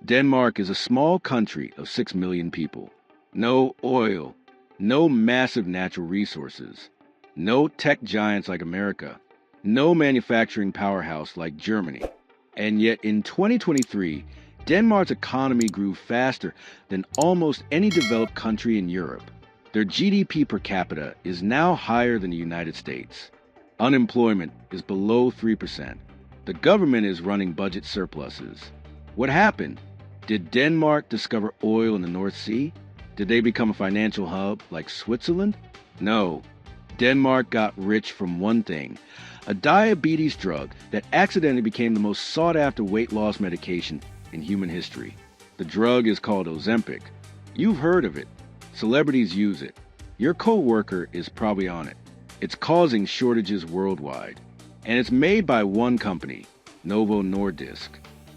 Denmark is a small country of 6 million people. No oil, no massive natural resources, no tech giants like America, no manufacturing powerhouse like Germany. And yet in 2023, Denmark's economy grew faster than almost any developed country in Europe. Their GDP per capita is now higher than the United States. Unemployment is below 3%. The government is running budget surpluses. What happened? Did Denmark discover oil in the North Sea? Did they become a financial hub like Switzerland? No. Denmark got rich from one thing, a diabetes drug that accidentally became the most sought-after weight loss medication in human history. The drug is called OZEMPIC. You've heard of it. Celebrities use it. Your co-worker is probably on it. It's causing shortages worldwide. And it's made by one company, Novo Nordisk,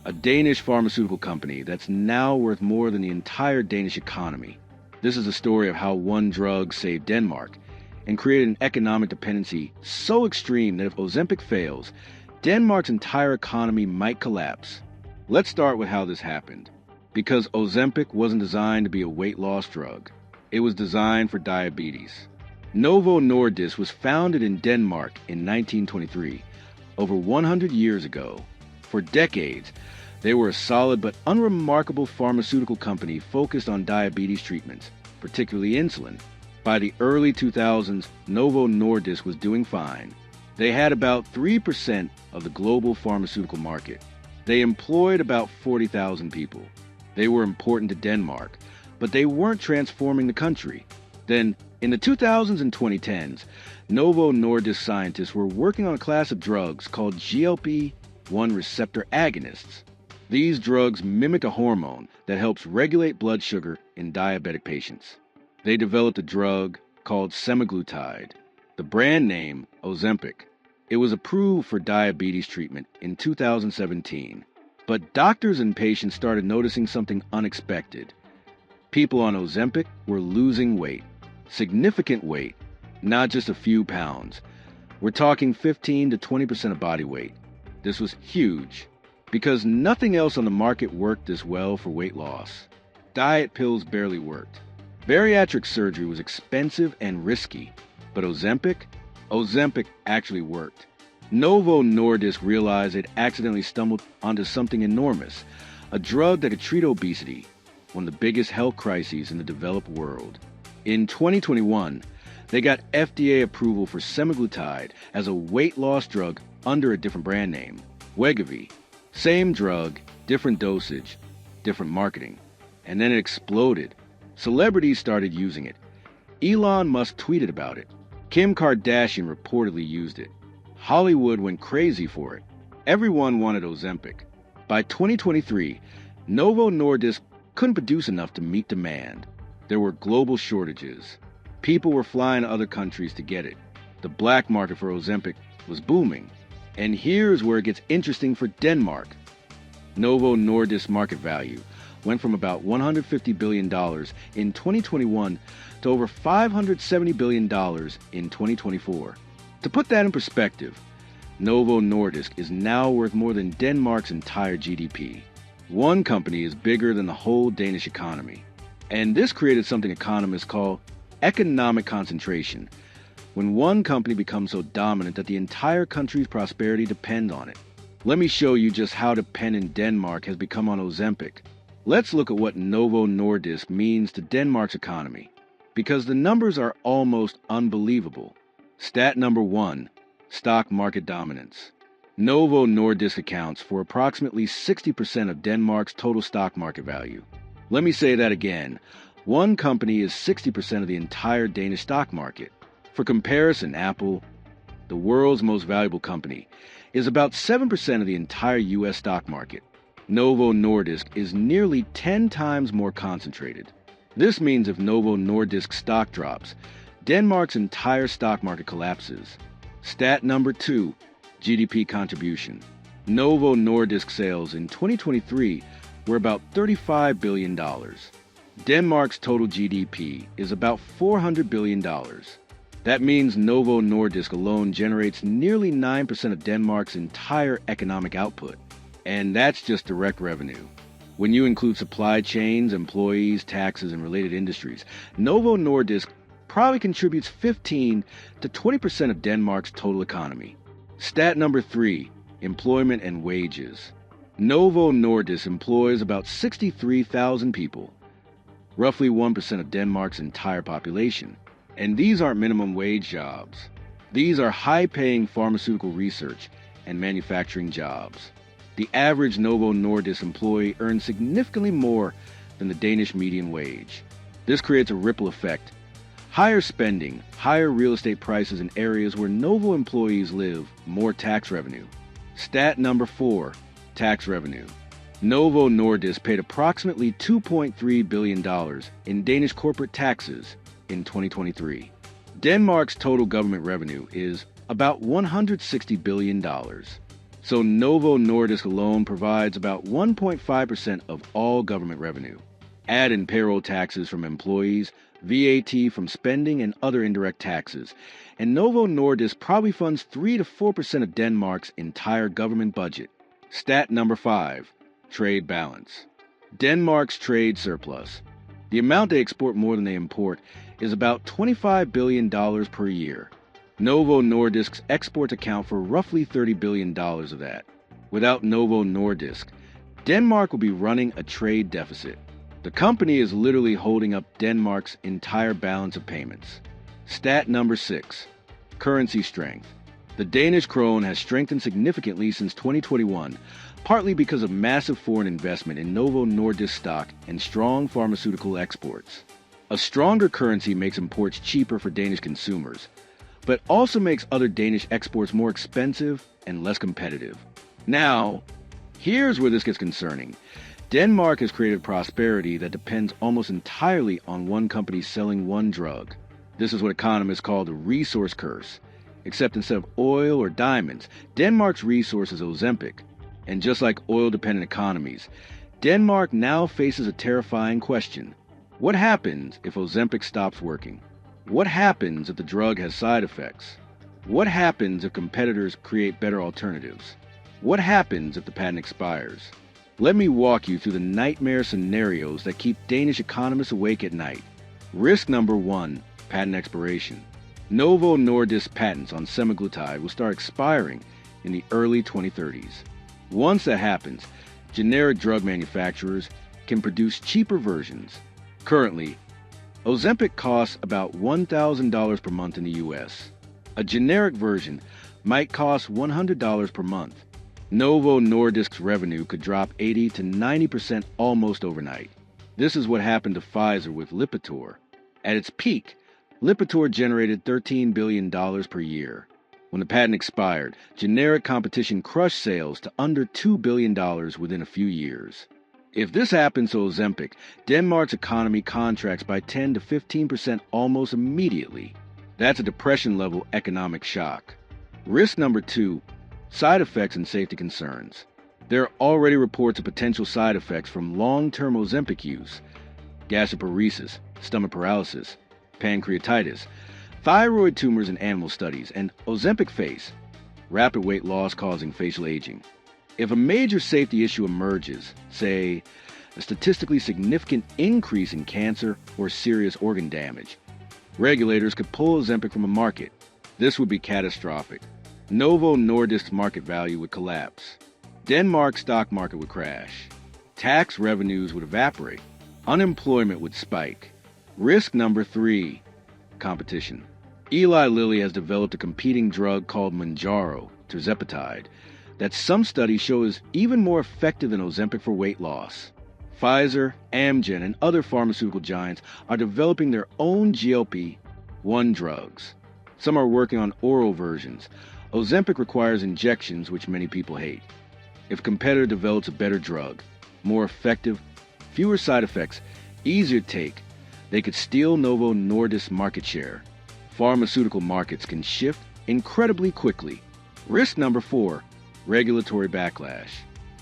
a Danish pharmaceutical company that's now worth more than the entire Danish economy. This is a story of how one drug saved Denmark and created an economic dependency so extreme that if Ozempic fails, Denmark's entire economy might collapse. Let's start with how this happened. Because Ozempic wasn't designed to be a weight loss drug. It was designed for diabetes. Novo Nordisk was founded in Denmark in 1923, over 100 years ago. For decades, they were a solid but unremarkable pharmaceutical company focused on diabetes treatments, particularly insulin. By the early 2000s, Novo Nordisk was doing fine. They had about 3% of the global pharmaceutical market. They employed about 40,000 people. They were important to Denmark, but they weren't transforming the country. Then, in the 2000s and 2010s, Novo Nordisk scientists were working on a class of drugs called GLP-1 receptor agonists. These drugs mimic a hormone that helps regulate blood sugar in diabetic patients. They developed a drug called semaglutide, the brand name Ozempic. It was approved for diabetes treatment in 2017. But doctors and patients started noticing something unexpected. People on Ozempic were losing weight, significant weight, not just a few pounds. We're talking 15 to 20% of body weight. This was huge because nothing else on the market worked this well for weight loss. Diet pills barely worked. Bariatric surgery was expensive and risky, but Ozempic actually worked. Novo Nordisk realized it accidentally stumbled onto something enormous, a drug that could treat obesity, one of the biggest health crises in the developed world. In 2021, they got FDA approval for semaglutide as a weight loss drug under a different brand name, Wegovy. Same drug, different dosage, different marketing. And then it exploded. Celebrities started using it. Elon Musk tweeted about it. Kim Kardashian reportedly used it. Hollywood went crazy for it. Everyone wanted Ozempic. By 2023, Novo Nordisk couldn't produce enough to meet demand. There were global shortages. People were flying to other countries to get it. The black market for Ozempic was booming. And here's where it gets interesting for Denmark. Novo Nordisk's market value went from about $150 billion in 2021 to over $570 billion in 2024. To put that in perspective, Novo Nordisk is now worth more than Denmark's entire GDP. One company is bigger than the whole Danish economy. And this created something economists call economic concentration, when one company becomes so dominant that the entire country's prosperity depends on it. Let me show you just how dependent Denmark has become on Ozempic. Let's look at what Novo Nordisk means to Denmark's economy, because the numbers are almost unbelievable. Stat number 1, stock market dominance. Novo Nordisk accounts for approximately 60% of Denmark's total stock market value. Let me say that again. One company is 60% of the entire Danish stock market. For comparison, Apple, the world's most valuable company, is about 7% of the entire U.S. stock market. Novo Nordisk is nearly 10 times more concentrated. This means if Novo Nordisk stock drops, Denmark's entire stock market collapses. Stat number 2, GDP contribution. Novo Nordisk sales in 2023 were about $35 billion. Denmark's total GDP is about $400 billion. That means Novo Nordisk alone generates nearly 9% of Denmark's entire economic output. And that's just direct revenue. When you include supply chains, employees, taxes, and related industries, Novo Nordisk probably contributes 15 to 20% of Denmark's total economy. Stat number 3, employment and wages. Novo Nordisk employs about 63,000 people, roughly 1% of Denmark's entire population. And these aren't minimum wage jobs. These are high-paying pharmaceutical research and manufacturing jobs. The average Novo Nordisk employee earns significantly more than the Danish median wage. This creates a ripple effect. Higher spending, higher real estate prices in areas where Novo employees live, more tax revenue. Stat number 4, tax revenue. Novo Nordisk paid approximately $2.3 billion in Danish corporate taxes in 2023. Denmark's total government revenue is about $160 billion. So Novo Nordisk alone provides about 1.5% of all government revenue. Add in payroll taxes from employees, VAT from spending, and other indirect taxes, and Novo Nordisk probably funds 3 to 4% of Denmark's entire government budget. Stat number 5, trade balance. Denmark's trade surplus. The amount they export more than they import is about $25 billion per year. Novo Nordisk's exports account for roughly $30 billion of that. Without Novo Nordisk, Denmark will be running a trade deficit. The company is literally holding up Denmark's entire balance of payments. Stat number 6, currency strength. The Danish krone has strengthened significantly since 2021, partly because of massive foreign investment in Novo Nordisk stock and strong pharmaceutical exports. A stronger currency makes imports cheaper for Danish consumers, but also makes other Danish exports more expensive and less competitive. Now, here's where this gets concerning. Denmark has created prosperity that depends almost entirely on one company selling one drug. This is what economists call the resource curse. Except instead of oil or diamonds, Denmark's resource is OZEMPIC. And just like oil-dependent economies, Denmark now faces a terrifying question. What happens if OZEMPIC stops working? What happens if the drug has side effects? What happens if competitors create better alternatives? What happens if the patent expires? Let me walk you through the nightmare scenarios that keep Danish economists awake at night. Risk number 1, patent expiration. Novo Nordisk patents on semaglutide will start expiring in the early 2030s. Once that happens, generic drug manufacturers can produce cheaper versions. Currently, OZEMPIC costs about $1,000 per month in the US. A generic version might cost $100 per month. Novo Nordisk's revenue could drop 80 to 90% almost overnight. This is what happened to Pfizer with Lipitor. At its peak, Lipitor generated $13 billion per year. When the patent expired, generic competition crushed sales to under $2 billion within a few years. If this happens to OZEMPIC, Denmark's economy contracts by 10 to 15% almost immediately. That's a depression-level economic shock. Risk number 2, side effects and safety concerns. There are already reports of potential side effects from long-term OZEMPIC use: gastroparesis, stomach paralysis, pancreatitis, thyroid tumors in animal studies, and OZEMPIC face, rapid weight loss causing facial aging. If a major safety issue emerges, say a statistically significant increase in cancer or serious organ damage, regulators could pull OZEMPIC from a market. This would be catastrophic. Novo Nordisk's market value would collapse. Denmark's stock market would crash. Tax revenues would evaporate. Unemployment would spike. Risk number 3, competition. Eli Lilly has developed a competing drug called Mounjaro, tirzepatide, that some studies show is even more effective than OZEMPIC for weight loss. Pfizer, Amgen, and other pharmaceutical giants are developing their own GLP-1 drugs. Some are working on oral versions. OZEMPIC requires injections, which many people hate. If a competitor develops a better drug, more effective, fewer side effects, easier to take, they could steal Novo Nordisk's market share. Pharmaceutical markets can shift incredibly quickly. Risk number 4, regulatory backlash.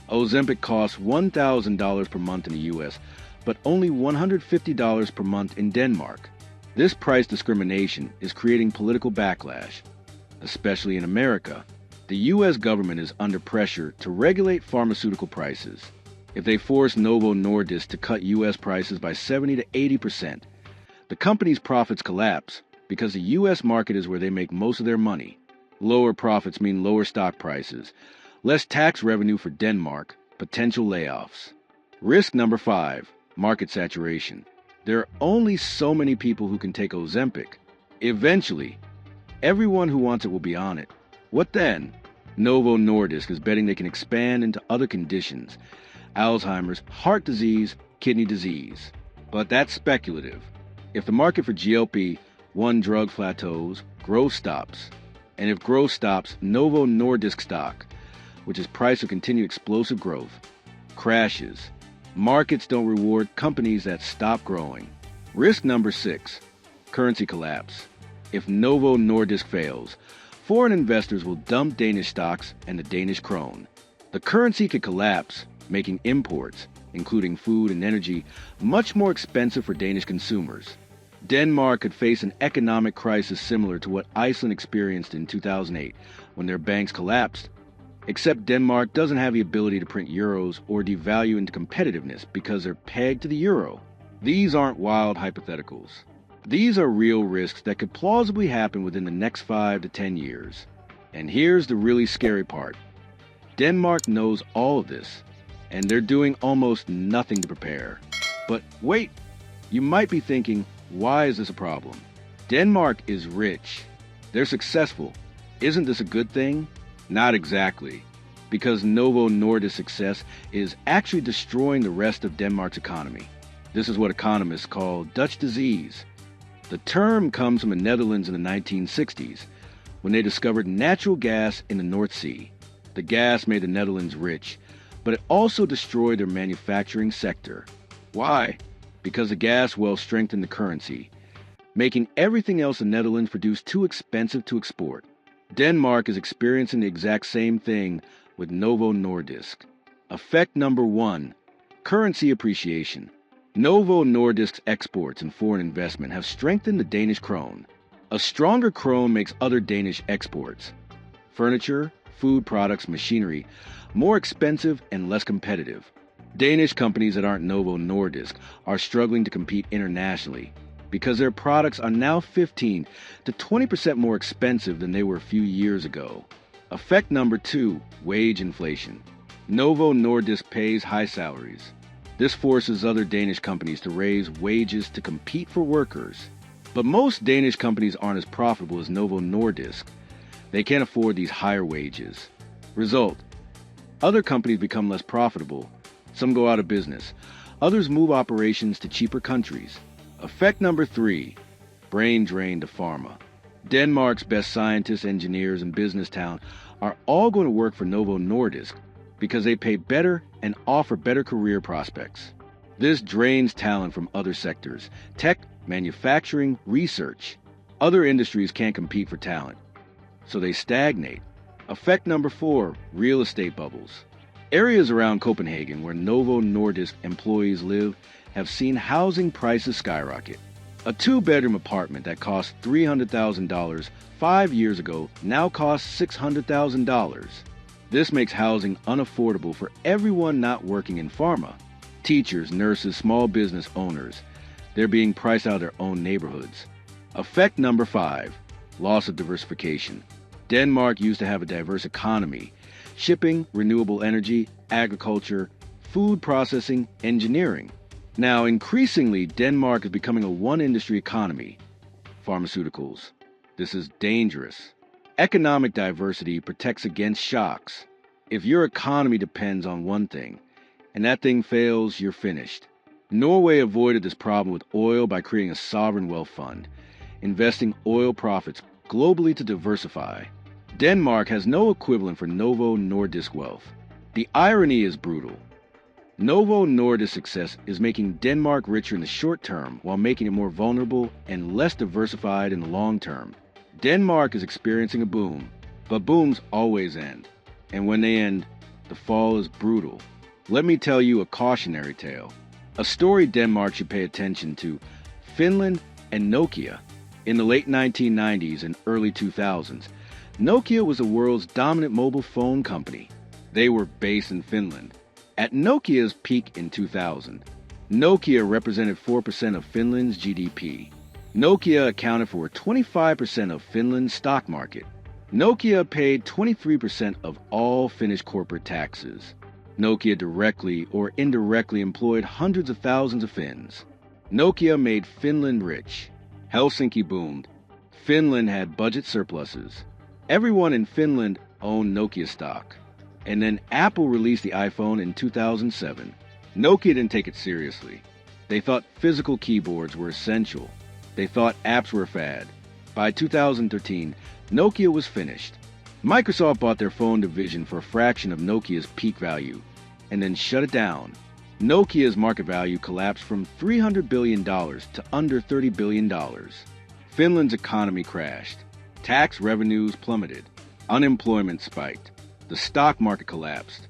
OZEMPIC costs $1,000 per month in the US, but only $150 per month in Denmark. This price discrimination is creating political backlash, especially in America. The US government is under pressure to regulate pharmaceutical prices. if they force Novo Nordisk to cut U.S. prices by 70 to 80%. The company's profits collapse because the U.S. market is where they make most of their money. Lower profits mean lower stock prices, less tax revenue for Denmark, potential layoffs. Risk number 5, market saturation. There are only so many people who can take Ozempic. Eventually, everyone who wants it will be on it. What then? Novo Nordisk is betting they can expand into other conditions: Alzheimer's, heart disease, kidney disease. But that's speculative. If the market for GLP-1 drug plateaus, growth stops. And if growth stops, Novo Nordisk stock, which is priced to continue explosive growth, crashes. Markets don't reward companies that stop growing. Risk number 6, currency collapse. If Novo Nordisk fails, foreign investors will dump Danish stocks and the Danish krone. The currency could collapse, making imports, including food and energy, much more expensive for Danish consumers. Denmark could face an economic crisis similar to what Iceland experienced in 2008 when their banks collapsed. Except Denmark doesn't have the ability to print euros or devalue into competitiveness because they're pegged to the euro. These aren't wild hypotheticals. These are real risks that could plausibly happen within the next 5 to 10 years. And here's the really scary part. Denmark knows all of this, and they're doing almost nothing to prepare. But wait, you might be thinking, why is this a problem? Denmark is rich. They're successful. Isn't this a good thing? Not exactly, because Novo Nordisk's success is actually destroying the rest of Denmark's economy. This is what economists call Dutch disease. The term comes from the Netherlands in the 1960s, when they discovered natural gas in the North Sea. The gas made the Netherlands rich, but it also destroyed their manufacturing sector. Why? Because the gas well strengthened the currency, making everything else the Netherlands produced too expensive to export. Denmark is experiencing the exact same thing with Novo Nordisk. Effect number 1, currency appreciation. Novo Nordisk's exports and foreign investment have strengthened the Danish krone. A stronger krone makes other Danish exports, furniture, food products, machinery, more expensive and less competitive. Danish companies that aren't Novo Nordisk are struggling to compete internationally because their products are now 15 to 20% more expensive than they were a few years ago. Effect number 2, wage inflation. Novo Nordisk pays high salaries. This forces other Danish companies to raise wages to compete for workers. But most Danish companies aren't as profitable as Novo Nordisk. They can't afford these higher wages. Result, other companies become less profitable. Some go out of business. Others move operations to cheaper countries. Effect number 3, brain drain to pharma. Denmark's best scientists, engineers, and business talent are all going to work for Novo Nordisk because they pay better and offer better career prospects. This drains talent from other sectors: tech, manufacturing, research. Other industries can't compete for talent, so they stagnate. Effect number 4, real estate bubbles. Areas around Copenhagen where Novo Nordisk employees live have seen housing prices skyrocket. A 2-bedroom apartment that cost $300,000 5 years ago now costs $600,000. This makes housing unaffordable for everyone not working in pharma. Teachers, nurses, small business owners. They're being priced out of their own neighborhoods. Effect number 5, loss of diversification. Denmark used to have a diverse economy: shipping, renewable energy, agriculture, food processing, engineering. Now, increasingly, Denmark is becoming a one-industry economy: pharmaceuticals. This is dangerous. Economic diversity protects against shocks. If your economy depends on one thing, and that thing fails, you're finished. Norway avoided this problem with oil by creating a sovereign wealth fund, investing oil profits globally to diversify. Denmark has no equivalent for Novo Nordisk wealth. The irony is brutal. Novo Nordisk's success is making Denmark richer in the short term while making it more vulnerable and less diversified in the long term. Denmark is experiencing a boom, but booms always end. And when they end, the fall is brutal. Let me tell you a cautionary tale. A story Denmark should pay attention to: Finland and Nokia. In the late 1990s and early 2000s, Nokia was the world's dominant mobile phone company. They were based in Finland. At Nokia's peak in 2000, Nokia represented 4% of Finland's GDP. Nokia accounted for 25% of Finland's stock market. Nokia paid 23% of all Finnish corporate taxes. Nokia directly or indirectly employed hundreds of thousands of Finns. Nokia made Finland rich. Helsinki boomed. Finland had budget surpluses. Everyone in Finland owned Nokia stock. And then Apple released the iPhone in 2007. Nokia didn't take it seriously. They thought physical keyboards were essential. They thought apps were a fad. By 2013, Nokia was finished. Microsoft bought their phone division for a fraction of Nokia's peak value, and then shut it down. Nokia's market value collapsed from $300 billion to under $30 billion. Finland's economy crashed. Tax revenues plummeted. Unemployment spiked. The stock market collapsed.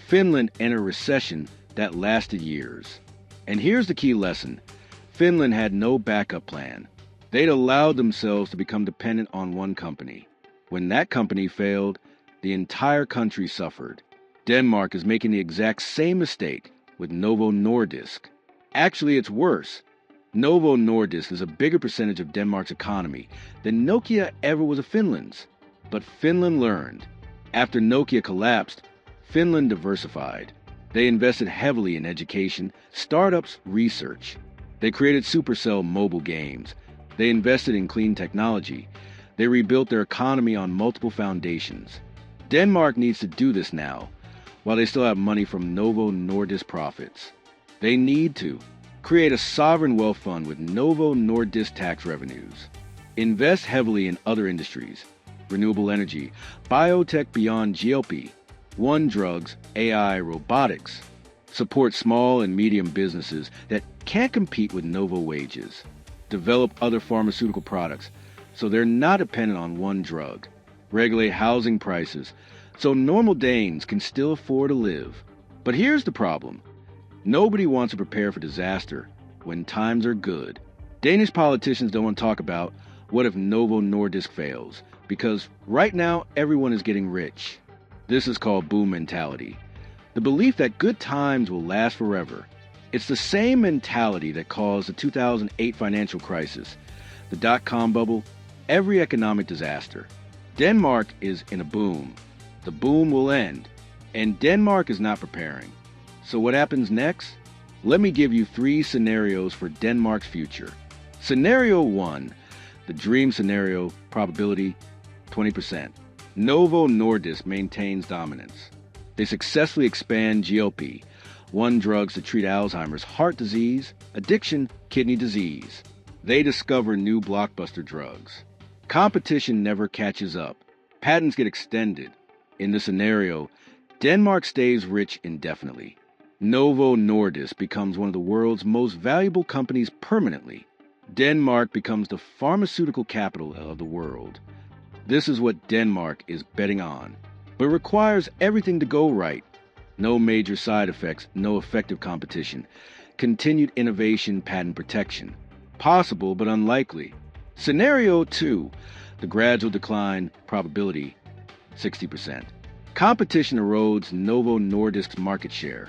Finland entered a recession that lasted years. And here's the key lesson. Finland had no backup plan. They'd allowed themselves to become dependent on one company. When that company failed, the entire country suffered. Denmark is making the exact same mistake with Novo Nordisk. Actually, it's worse. Novo Nordisk is a bigger percentage of Denmark's economy than Nokia ever was of Finland's. But Finland learned. After Nokia collapsed, Finland diversified. They invested heavily in education, startups, research. They created Supercell mobile games. They invested in clean technology. They rebuilt their economy on multiple foundations. Denmark needs to do this now, while they still have money from Novo Nordisk profits. They need to create a sovereign wealth fund with Novo Nordisk tax revenues. Invest heavily in other industries, renewable energy, biotech beyond GLP-1 drugs, AI, robotics. Support small and medium businesses that can't compete with Novo wages. Develop other pharmaceutical products so they're not dependent on one drug. Regulate housing prices so normal Danes can still afford to live. But here's the problem. Nobody wants to prepare for disaster when times are good. Danish politicians don't want to talk about what if Novo Nordisk fails, because right now everyone is getting rich. This is called boom mentality. The belief that good times will last forever. It's the same mentality that caused the 2008 financial crisis, the dot-com bubble, every economic disaster. Denmark is in a boom. The boom will end, and Denmark is not preparing. So what happens next? Let me give you 3 scenarios for Denmark's future. Scenario 1, the dream scenario, probability 20%. Novo Nordisk maintains dominance. They successfully expand GLP-1 drugs to treat Alzheimer's, heart disease, addiction, kidney disease. They discover new blockbuster drugs. Competition never catches up. Patents get extended. In this scenario, Denmark stays rich indefinitely. Novo Nordisk becomes one of the world's most valuable companies permanently. Denmark becomes the pharmaceutical capital of the world. This is what Denmark is betting on, but requires everything to go right. No major side effects, no effective competition, continued innovation, patent protection. Possible but unlikely. Scenario 2, the gradual decline, probability 60%. Competition erodes Novo Nordisk's market share.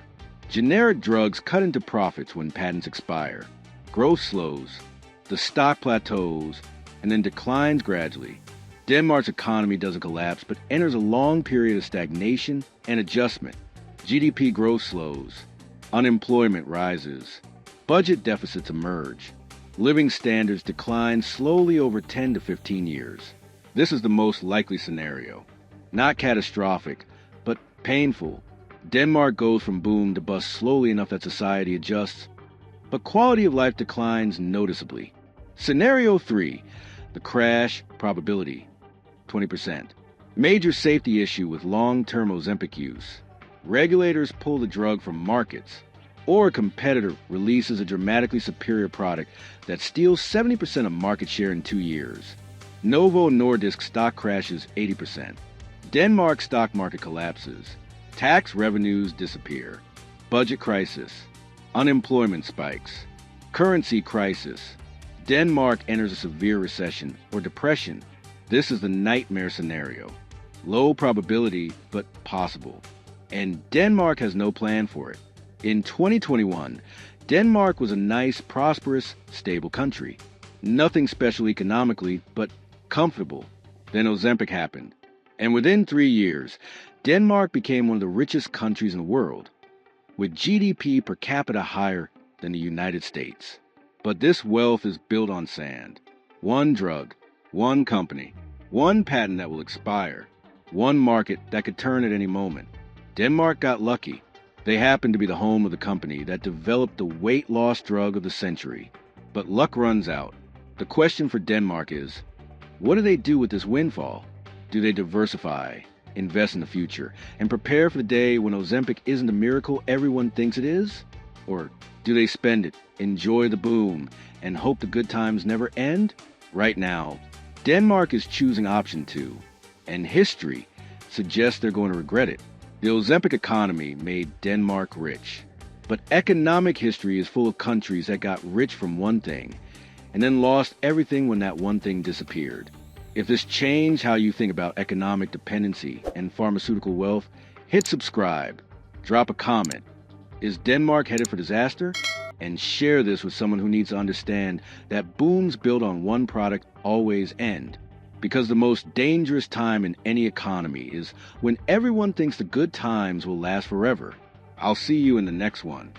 Generic drugs cut into profits when patents expire. Growth slows. The stock plateaus and then declines gradually. Denmark's economy doesn't collapse, but enters a long period of stagnation and adjustment. GDP growth slows. Unemployment rises. Budget deficits emerge. Living standards decline slowly over 10 to 15 years. This is the most likely scenario. Not catastrophic, but painful. Denmark goes from boom to bust slowly enough that society adjusts, but quality of life declines noticeably. Scenario 3, the crash, probability 20%. Major safety issue with long-term OZEMPIC use. Regulators pull the drug from markets, or a competitor releases a dramatically superior product that steals 70% of market share in 2 years. Novo Nordisk stock crashes 80%. Denmark's stock market collapses. Tax revenues disappear. Budget crisis. Unemployment spikes. Currency crisis. Denmark enters a severe recession or depression. This is the nightmare scenario. Low probability, but possible. and Denmark has no plan for it. In 2021, Denmark was a nice, prosperous, stable country. Nothing special economically, but comfortable. Then OZEMPIC happened. And within 3 years, Denmark became one of the richest countries in the world, with GDP per capita higher than the United States. But this wealth is built on sand. One drug, one company, one patent that will expire, one market that could turn at any moment. Denmark got lucky. They happened to be the home of the company that developed the weight loss drug of the century. But luck runs out. The question for Denmark is, what do they do with this windfall? Do they diversify, invest in the future, and prepare for the day when OZEMPIC isn't the miracle everyone thinks it is? Or do they spend it, enjoy the boom, and hope the good times never end? Right now, Denmark is choosing option 2, and history suggests they're going to regret it. The OZEMPIC economy made Denmark rich, but economic history is full of countries that got rich from one thing, and then lost everything when that one thing disappeared. If this changed how you think about economic dependency and pharmaceutical wealth, hit subscribe, drop a comment. Is Denmark headed for disaster? And share this with someone who needs to understand that booms built on one product always end. Because the most dangerous time in any economy is when everyone thinks the good times will last forever. I'll see you in the next one.